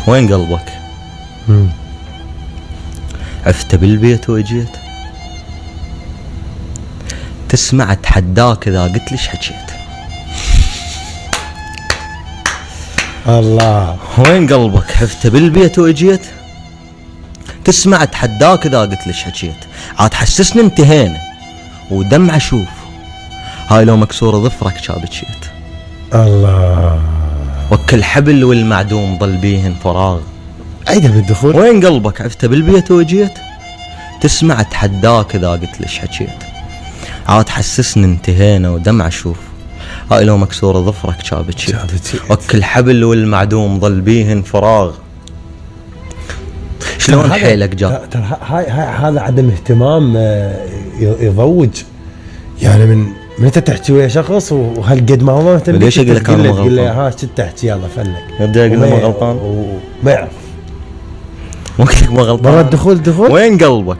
وين قلبك؟ عفت بالبيت وجيت تسمع اتحداك اذا قلت ليش حكيت. الله. وين قلبك؟ عفت بالبيت وجيت تسمع اتحداك اذا قلت ليش حكيت. عاد حسسني انتهينا ودمع اشوف هاي لو مكسوره ظفرك كا بكيت. الله. وكل حبل والمعدوم ضل بيهن فراغ. عيدها بالدخول. وين قلبك؟ عفت بالبيت وجيت تسمع اتحداك اذا قلت ليش حكيت. عاد حسسني انتهينا ودمع اشوف هاي لو مكسوره ظفرك كا بكيت. وكل حبل والمعدوم ضل بيهن فراغ. شلون حيلك جا؟ ترى هذا عدم اهتمام يضوج. يعني من انت تحكي ويا شخص وهالقد ما هو مهتم بيك، ليش اقول لك انا تقول له ها شو تحكي يلا فلك. يبدا اقول له ما غلطان ما يعرف وقتك ما غلطان. برا الدخول. وين قلبك؟